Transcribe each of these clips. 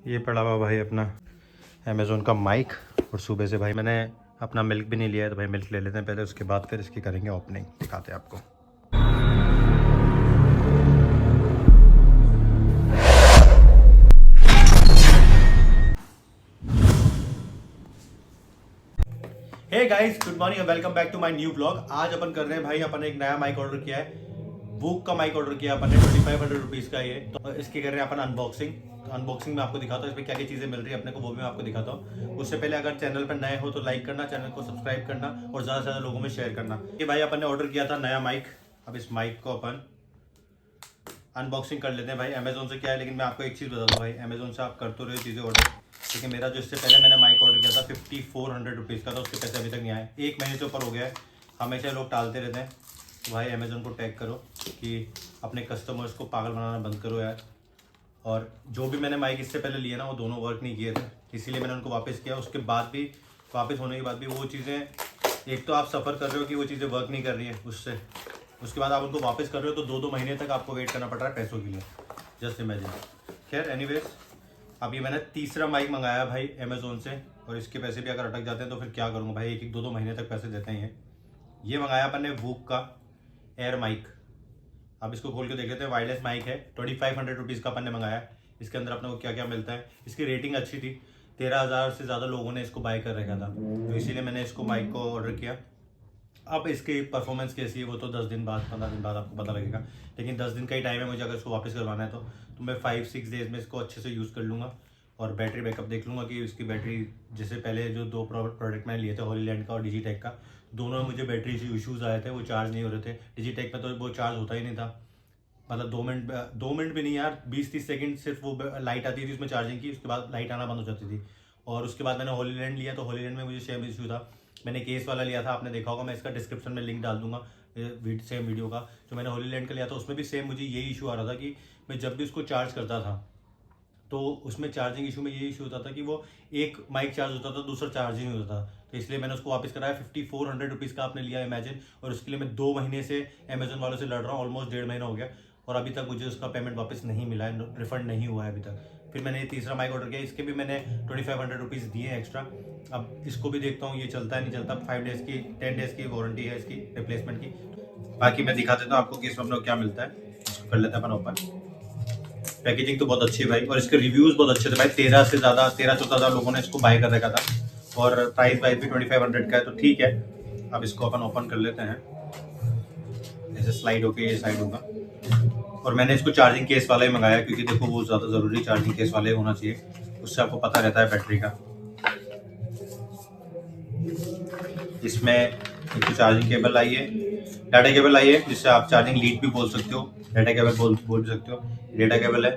ये पड़ा हुआ भाई अपना अमेज़ोन का माइक। और सुबह से भाई मैंने अपना मिल्क भी नहीं लिया है, तो भाई मिल्क ले लेते हैं पहले, उसके बाद फिर इसकी करेंगे ओपनिंग, दिखाते हैं आपको। Hey guys, good morning, welcome back to my new blog. आज अपन कर रहे हैं भाई, अपन एक नया माइक ऑर्डर किया है, वूक का माइक ऑर्डर किया अपन ने 2500 रुपीज़ का। ये तो इसकी कर रहे हैं अपन अनबॉक्सिंग। तो अनबॉक्सिंग में आपको दिखाता हूँ इसमें क्या क्या चीज़ें मिल रही है अपने को, वो भी मैं आपको दिखाता हूँ। उससे पहले अगर चैनल पर नए हो तो लाइक करना, चैनल को सब्सक्राइब करना और ज़्यादा से ज़्यादा लोगों में शेयर करना। ये भाई अपन ने ऑर्डर किया था नया माइक। अब इस माइक को अपन अनबॉक्सिंग कर लेते हैं भाई। अमेजोन से क्या है, लेकिन मैं आपको एक चीज़ बता दूँ भाई, अमेजोन से आप कर तो रहे हो चीज़ें ऑर्डर, लेकिन मेरा जो इससे पहले मैंने माइक ऑर्डर किया था 5400 रुपीज़ का था, उसके पैसे अभी तक नहीं आए। 1 महीने से ऊपर हो गया है। हमेशा लोग टालते रहते हैं। तो भाई अमेजोन को टैग करो कि अपने कस्टमर्स को पागल बनाना बंद करो यार। और जो भी मैंने माइक इससे पहले लिए ना, वो दोनों वर्क नहीं किए थे, इसीलिए मैंने उनको वापस किया। उसके बाद भी, वापस होने के बाद भी वो चीज़ें, एक तो आप सफ़र कर रहे हो कि वो चीज़ें वर्क नहीं कर रही हैं उससे, उसके बाद आप उनको वापस कर रहे हो तो 2-2 महीने तक आपको वेट करना पड़ रहा है पैसों के लिए। Just imagine. खैर एनीवेज, अभी मैंने तीसरा माइक मंगाया भाई अमेज़ोन से, और इसके पैसे भी अगर अटक जाते हैं तो फिर क्या करूँगा भाई, 1-2 महीने तक पैसे देते हैं ये मंगाया अपन ने वूक का एयर माइक। अब इसको खोल के देख लेते हैं। वायरलेस माइक है, 2500 रुपीज़ का अपन ने मंगाया। इसके अंदर अपने को क्या क्या मिलता है। इसकी रेटिंग अच्छी थी, 13,000 से ज़्यादा लोगों ने इसको बाय कर रखा था, तो इसीलिए मैंने इसको माइक को ऑर्डर किया। अब इसकी परफॉर्मेंस कैसी है वो तो 10 दिन बाद, 15 दिन बाद आपको पता लगेगा, लेकिन 10 दिन का ही टाइम है मुझे। अगर इसको वापस करवाना है तो मैं 5-6 डेज में इसको अच्छे से यूज़ कर लूँगा और बैटरी बैकअप देख लूँगा कि इसकी बैटरी, जैसे पहले जो 2 प्रोडक्ट मैंने लिए थे, हॉलीलैंड का और डिजीटेक का, दोनों में मुझे बैटरी इशूज़ आए थे, वो चार्ज नहीं हो रहे थे। डिजीटेक में तो वो चार्ज होता ही नहीं था, मतलब 2 मिनट भी नहीं यार, 20-30 सेकंड सिर्फ वो लाइट आती थी उसमें चार्जिंग की, उसके बाद लाइट आना बंद हो जाती थी। और उसके बाद मैंने हॉलीलैंड लिया, तो हॉलीलैंड में मुझे सेम इशू था। मैंने केस वाला लिया था, आपने देखा होगा, मैं इसका डिस्क्रिप्शन में लिंक डाल दूंगा सेम वीडियो का। जो मैंने हॉलीलैंड का लिया था उसमें भी सेम मुझे यही इशू आ रहा था कि मैं जब भी उसको चार्ज करता था तो उसमें चार्जिंग इशू में ये इशू होता था कि वो एक माइक चार्ज होता था, दूसरा चार्ज ही नहीं होता था। तो इसलिए मैंने उसको वापस कराया। 5400 रुपीज़ का आपने लिया इमेजिन, और उसके लिए मैं 2 महीने से अमेजोन वालों से लड़ रहा हूँ, ऑलमोस्ट 1.5 महीना हो गया, और अभी तक मुझे उसका पेमेंट वापस नहीं मिला है, रिफंड नहीं हुआ है अभी तक। फिर मैंने ये तीसरा माइक ऑर्डर किया, इसके भी मैंने 2500 रुपीज़ दिए हैं एक्स्ट्रा। अब इसको भी देखता हूँ ये चलता है नहीं चलता। 5 डेज़ की, 10 डेज़ की वारंटी है इसकी रिप्लेसमेंट की। बाकी मैं दिखा देता हूँ आपको कि इसमें अपने को क्या मिलता है। इसको कर लेते हैं अपन ओपन। पैकेजिंग तो बहुत अच्छी है भाई, और इसके रिव्यूज बहुत अच्छे थे भाई। 13-14 लोगों ने इसको बाय कर रखा था, और प्राइस वाइज भी 2500 का है, तो ठीक है। अब इसको अपन ओपन कर लेते हैं। ऐसे स्लाइड होके ये साइड होगा, और मैंने इसको चार्जिंग केस वाला ही मंगाया, क्योंकि देखो वो ज़्यादा ज़रूरी चार्जिंग केस वाले होना चाहिए, उससे आपको पता रहता है बैटरी का। इसमें एक तो चार्जिंग केबल आई है, डाटा केबल आई है, जिससे आप चार्जिंग लीड भी बोल सकते हो, डाटा केबल बोल भी सकते हो। डाटा केबल है,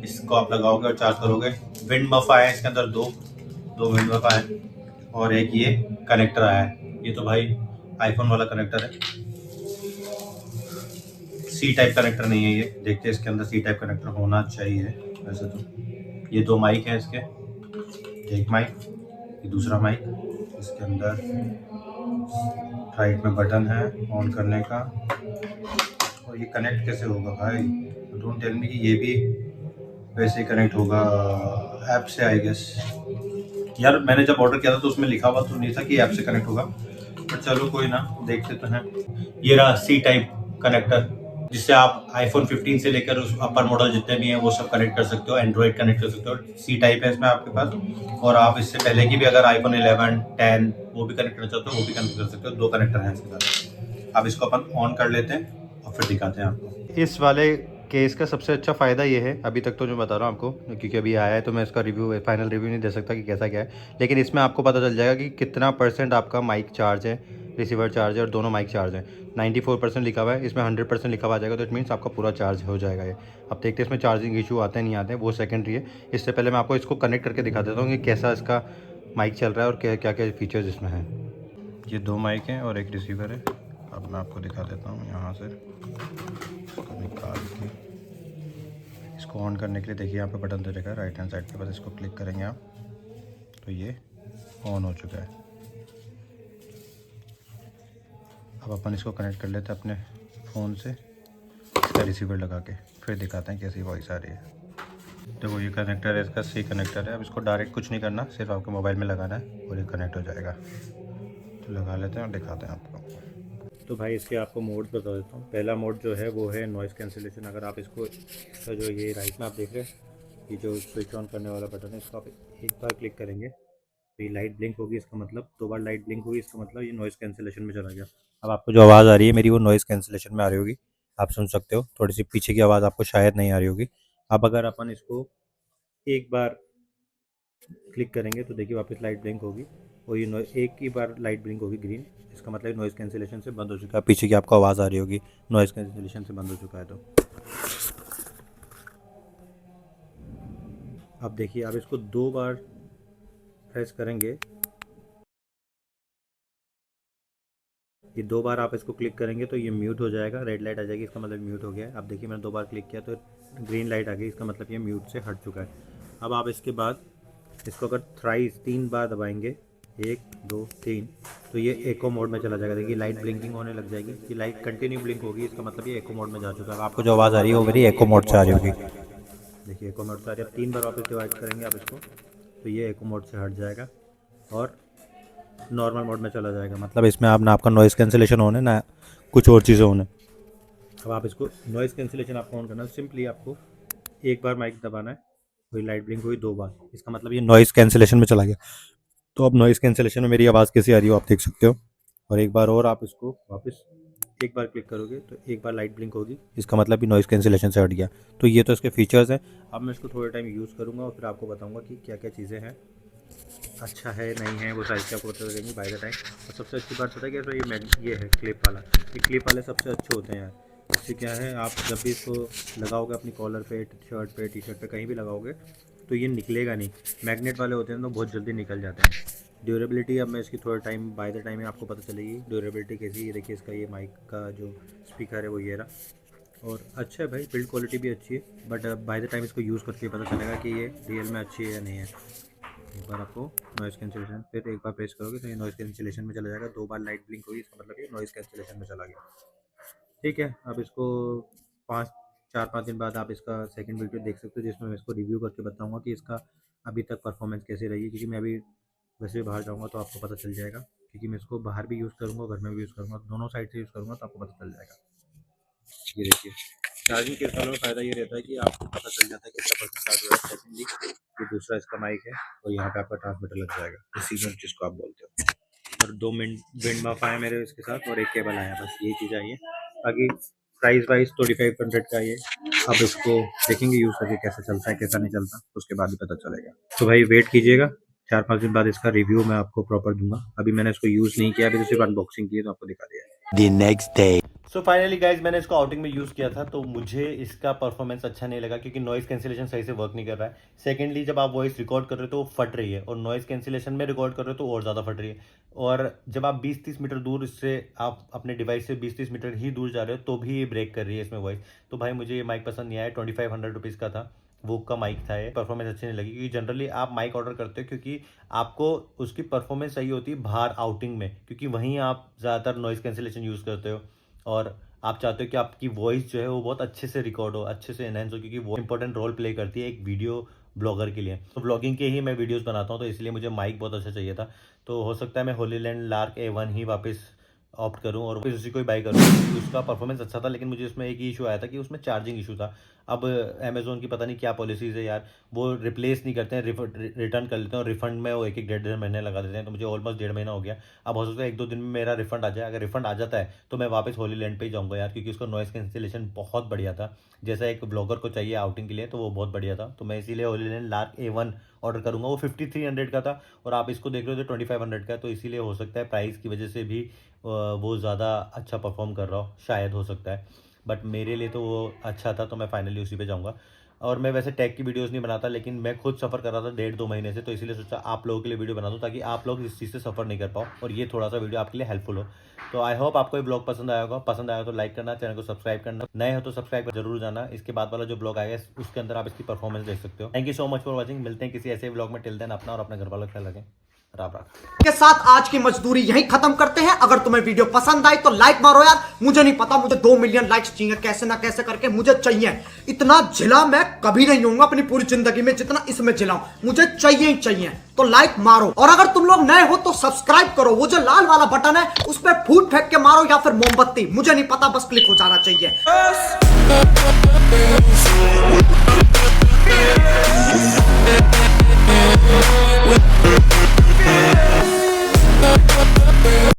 इसको आप लगाओगे और चार्ज करोगे। विंड मफ आया है इसके अंदर, दो विंड मफ आए, और एक ये कनेक्टर आया है। ये तो भाई आईफोन वाला कनेक्टर है, सी टाइप कनेक्टर नहीं है ये। देखते हैं इसके अंदर सी टाइप कनेक्टर होना चाहिए वैसे तो। ये 2 माइक हैं इसके, एक माइक, ये दूसरा माइक। इसके अंदर राइट में बटन है ऑन करने का। और ये कनेक्ट कैसे होगा भाई, डोंट टेल मी कि ये भी वैसे कनेक्ट होगा ऐप से, आई गेस। यार मैंने जब ऑर्डर किया था तो उसमें लिखा हुआ तो नहीं था कि ऐप से कनेक्ट होगा, पर चलो कोई ना, देखते तो हैं। ये रहा सी टाइप कनेक्टर, जिससे आप आईफोन 15 से लेकर उस अपर मॉडल जितने भी हैं वो सब कनेक्ट कर सकते हो, एंड्रॉइड कनेक्ट कर सकते हो। सी टाइप है इसमें आपके पास, और आप इससे पहले की भी अगर आईफोन 11, 10 वो भी कनेक्ट करना चाहते हो वो भी कनेक्ट कर सकते हो। 2 कनेक्टर हैं इसके साथ। अब इसको अपन ऑन कर लेते हैं और फिर दिखाते हैं आपको। इस वाले केस का सबसे अच्छा फ़ायदा ये है, अभी तक तो जो बता रहा हूँ आपको, क्योंकि अभी आया है तो मैं इसका रिव्यू, फाइनल रिव्यू नहीं दे सकता कि कैसा क्या है, लेकिन इसमें आपको पता चल जाएगा कि कितना % आपका माइक चार्ज है, रिसीवर चार्ज है, और दोनों माइक चार्ज हैं। 94% लिखा हुआ है, इसमें 100% लिखा हुआ आ जाएगा, तो इट मीन्स आपका पूरा चार्ज हो जाएगा ये। अब देखते हैं इसमें चार्जिंग इशू आते हैं नहीं आते हैं, वो सेकेंडरी है। इससे पहले मैं आपको इसको कनेक्ट करके दिखा देता हूँ कि कैसा इसका माइक चल रहा है और क्या क्या क्या फीचर्स इसमें हैं। ये 2 माइक हैं और एक रिसीवर है। अब मैं आपको दिखा देता हूँ यहाँ से, इसको निकाल के। इसको ऑन करने के लिए देखिए यहाँ पे बटन दे रखा है राइट हैंड साइड पे, बस इसको क्लिक करेंगे आप तो ये ऑन हो चुका है। अब अपन इसको कनेक्ट कर लेते हैं अपने फ़ोन से, इसका रिसीवर लगा के, फिर दिखाते हैं कैसी वॉइस आ रही है। देखो ये कनेक्टर है, इसका सी कनेक्टर है। अब इसको डायरेक्ट कुछ नहीं करना, सिर्फ आपके मोबाइल में लगाना है और ये कनेक्ट हो जाएगा। तो लगा लेते हैं और दिखाते हैं आपको। तो भाई इसके आपको मोड बता देता हूँ। पहला मोड जो है वो है नॉइज़ कैंसिलेशन। अगर आप इसको, इसका जो ये राइट में आप देख रहे हैं, ये जो स्विच ऑन करने वाला बटन है, इसको आप एक बार क्लिक करेंगे तो ये लाइट ब्लिंक होगी। इसका मतलब 2 बार लाइट ब्लिंक होगी, इसका मतलब ये नॉइज़ कैंसिलेशन में चला गया। अब आपको जो आवाज़ आ रही है मेरी, वो नॉइज़ कैंसिलेशन में आ रही होगी, आप सुन सकते हो। थोड़ी सी पीछे की आवाज़ आपको शायद नहीं आ रही होगी। अब अगर अपन इसको एक बार क्लिक करेंगे तो देखिए वापस लाइट ब्लिंक होगी और ये एक ही बार लाइट ब्लिंक होगी ग्रीन। इसका मतलब नॉइज़ कैंसिलेशन से बंद हो चुका है। पीछे की आपको आवाज़ आ रही होगी, नॉइज़ कैंसिलेशन से बंद हो चुका है। तो अब देखिए, आप इसको 2 बार प्रेस करेंगे, ये 2 बार आप इसको क्लिक करेंगे तो ये म्यूट हो जाएगा, रेड लाइट आ जाएगी, इसका मतलब म्यूट हो गया है। अब देखिए मैंने 2 बार क्लिक किया तो ग्रीन लाइट आ गई, इसका मतलब ये म्यूट से हट चुका है। अब आप इसके बाद इसको अगर थ्राइस 3 बार दबाएंगे, 1 2 3, तो ये एको मोड में चला जाएगा। देखिए लाइट ब्लिंकिंग होने लग जाएगी, ये लाइट कंटिन्यू ब्लिंक होगी, इसका मतलब ये एको मोड में जा चुका है। आपको जो आवाज़ आ रही है वो मेरी एको मोड से आ रही होगी। देखिए एको मोड से आ रही है। अब 3 बार वापस डिवाइड करेंगे आप इसको तो ये एको मोड से हट जाएगा और नॉर्मल मोड में चला जाएगा। मतलब इसमें आप ना आपका नॉइज़ कैंसिलेशन होने ना कुछ और चीज़ें होने। अब आप इसको नॉइज़ कैंसिलेशन आपको ऑन करना है, सिंपली आपको एक बार माइक दबाना है, वही लाइट ब्लिंक हुई 2 बार, इसका मतलब ये नॉइज़ कैंसिलेशन में चला गया। तो अब नॉइज़ कैंसिलेशन में मेरी आवाज़ कैसी आ रही हो आप देख सकते हो। और एक बार और आप इसको वापस एक बार क्लिक करोगे तो एक बार लाइट ब्लिंक होगी, इसका मतलब भी नॉइज़ कैंसिलेशन से हट गया। तो ये तो इसके फीचर्स हैं। अब मैं इसको थोड़े टाइम यूज़ करूँगा और फिर आपको बताऊँगा कि क्या क्या चीज़ें हैं, अच्छा है नहीं है, वो साइज़ के आपको बता देंगे बाय द टाइम। और सबसे अच्छी बात पता है क्या, तो ये है क्लिप वाला। ये क्लिप वाले सबसे अच्छे होते हैं यार। इससे क्या है, आप जब भी इसको लगाओगे अपनी कॉलर पे, शर्ट पे, टी शर्ट पे, कहीं भी लगाओगे तो ये निकलेगा नहीं। मैग्नेट वाले होते हैं तो बहुत जल्दी निकल जाते हैं। ड्यूरेबिलिटी अब मैं इसकी थोड़ा टाइम बाय द टाइम में आपको पता चलेगी ड्यूरेबिलिटी कैसी है। देखिए इसका ये माइक का जो स्पीकर है वो ये रहा, और अच्छा है भाई, बिल्ड क्वालिटी भी अच्छी है। बट बाय द टाइम इसको यूज़ करके पता चलेगा कि ये रियल में अच्छी है या नहीं है। एक बार आपको नॉइज़ कैंसिलेशन, फिर एक बार प्रेस करोगे तो ये नॉइज़ कैंसिलेशन में चला जाएगा। 2 बार लाइट ब्लिंक होगी, इसका मतलब ये नॉइज़ कैंसिलेशन में चला गया। ठीक है, अब इसको 4-5 दिन बाद आप इसका सेकंड वीडियो देख सकते हो, जिसमें मैं इसको रिव्यू करके बताऊंगा कि इसका अभी तक परफॉर्मेंस कैसी रही है। क्योंकि मैं अभी वैसे भी बाहर जाऊंगा तो आपको पता चल जाएगा, क्योंकि मैं इसको बाहर भी यूज़ करूँगा, घर में भी यूज़ करूँगा, दोनों साइड से यूज़ करूँगा तो आपको पता चल जाएगा। ये देखिए, चार्जिंग के वालों में फ़ायदा ये रहता है कि आपको पता चल जाता है कितना परसेंट चार्ज हो रहा है। सेकेंडली ये दूसरा इसका माइक है और यहाँ पे आपका ट्रांसमीटर लग जाएगा, रिसीवर जिसको आप बोलते हो। और 2 विंड मफ आए मेरे इसके साथ और एक केबल आया, बस यही चीज़ आई है। बाकी प्राइस वाइज 2500 का ये। अब इसको देखेंगे यूज़ करके कैसा चलता है कैसा नहीं चलता, उसके बाद ही पता चलेगा। तो भाई वेट कीजिएगा, 4-5 दिन बाद इसका रिव्यू मैं आपको प्रॉपर दूंगा। अभी मैंने इसको यूज़ नहीं किया, अभी तो सिर्फ अनबॉक्सिंग की है, तो आपको दिखा दिया है। The next day. So finally guys मैंने इसको आउटिंग में यूज़ किया था, तो मुझे इसका परफॉर्मेंस अच्छा नहीं लगा, क्योंकि नॉइज़ कैंसिलेशन सही से वर्क नहीं कर रहा है। सेकेंडली जब आप वॉइस रिकॉर्ड कर रहे हो तो वो फट रही है, और नॉइज़ कैंसिलेशन में रिकॉर्ड कर रहे हो तो और ज़्यादा फट रही है। और जब आप 20-30 मीटर दूर इससे, आप अपने डिवाइस से 20-30 मीटर ही दूर जा रहे हो तो भी ये ब्रेक कर रही है इसमें वॉइस। तो भाई मुझे ये माइक पसंद नहीं आया। 2500 रुपीज़ का था, वूक का माइक था, ये परफॉर्मेंस अच्छी नहीं लगी। क्योंकि जनरली आप माइक ऑर्डर करते हो क्योंकि आपको उसकी परफॉर्मेंस सही होती है बाहर आउटिंग में, क्योंकि वहीं आप ज़्यादातर नॉइज़ कैंसिलेशन यूज़ करते हो और आप चाहते हो कि आपकी वॉइस जो है वो बहुत अच्छे से रिकॉर्ड हो, अच्छे से एनहेंस हो, क्योंकि वो इंपॉर्टेंट रोल प्ले करती है एक वीडियो ब्लॉगर के लिए। तो ब्लॉगिंग के ही मैं वीडियोस बनाता हूँ, तो इसलिए मुझे माइक बहुत अच्छा चाहिए था। तो हो सकता है मैं होलीलैंड लार्क A1 ही वापस ऑप्ट करूँ और फिर उसी को ही बाई करूँ। उसका परफॉर्मेंस अच्छा था, लेकिन मुझे उसमें एक ही इशू आया था कि उसमें चार्जिंग इशू था। अब अमेज़ोन की पता नहीं क्या पॉलिसीज़ है यार, वो रिप्लेस नहीं करते हैं, रिटर्न कर लेते हैं, और रिफंड में वो 1-1 डेढ़ महीने लगा देते हैं। तो मुझे ऑलमोस्ट 1.5 महीना हो गया। अब हो सकता है 1-2 दिन में मेरा रिफंड आ जाए। अगर रिफंड आ जाता है तो मैं वापस होली लैंड पे ही जाऊँगा यार, क्योंकि उसका नॉइज़ कैंसिलेशन बहुत बढ़िया था, जैसा एक ब्लॉगर को चाहिए आउटिंग के लिए, तो वो बहुत बढ़िया था। तो मैं इसीलिए Holi land lark A1 order करूँगा। वो 5300 का था और आप इसको देख रहे हो तो 2500 का, तो इसीलिए हो सकता है प्राइस की वजह से भी वो ज़्यादा अच्छा परफॉर्म कर रहा हो, शायद हो सकता है। बट मेरे लिए तो वो अच्छा था, तो मैं फाइनली उसी पे जाऊँगा। और मैं वैसे टेक की वीडियोस नहीं बनाता, लेकिन मैं खुद सफ़र कर रहा था 1.5-2 महीने से, तो इसीलिए सोचा आप लोगों के लिए वीडियो बना दूँ, ताकि आप लोग इस चीज़ से सफ़र नहीं कर पाओ और ये थोड़ा सा वीडियो आपके लिए हेल्पफुल हो। तो आई होप आपको ये ब्लॉग पसंद आया होगा। पसंद आया तो लाइक करना, चैनल को सब्सक्राइब करना, नए हो तो सब्सक्राइब कर जरूर जाना। इसके बाद वाला जो ब्लॉग आएगा उसके अंदर आप इसकी परफॉर्मेंस देख सकते हो। Thank you so much for watching. मिलते हैं किसी ऐसे ब्लॉग में। टिल देन अपना और अपने घर वालों का ख्याल रखें। राम राम। के साथ आज की मजदूरी यहीं खत्म करते हैं। अगर तुम्हें वीडियो पसंद आई तो लाइक मारो यार। मुझे नहीं पता, मुझे 2 मिलियन लाइक्स चाहिए, कैसे ना कैसे करके मुझे चाहिए। इतना झिला मैं कभी नहीं होऊंगा अपनी पूरी जिंदगी में जितना इसमें झिलाऊं, मुझे चाहिए ही चाहिए। तो लाइक मारो, और अगर तुम लोग नए हो तो सब्सक्राइब करो। वो जो लाल वाला बटन है उस पर फूट फेंक के मारो या फिर मोमबत्ती, मुझे नहीं पता, बस क्लिक हो जाना चाहिए।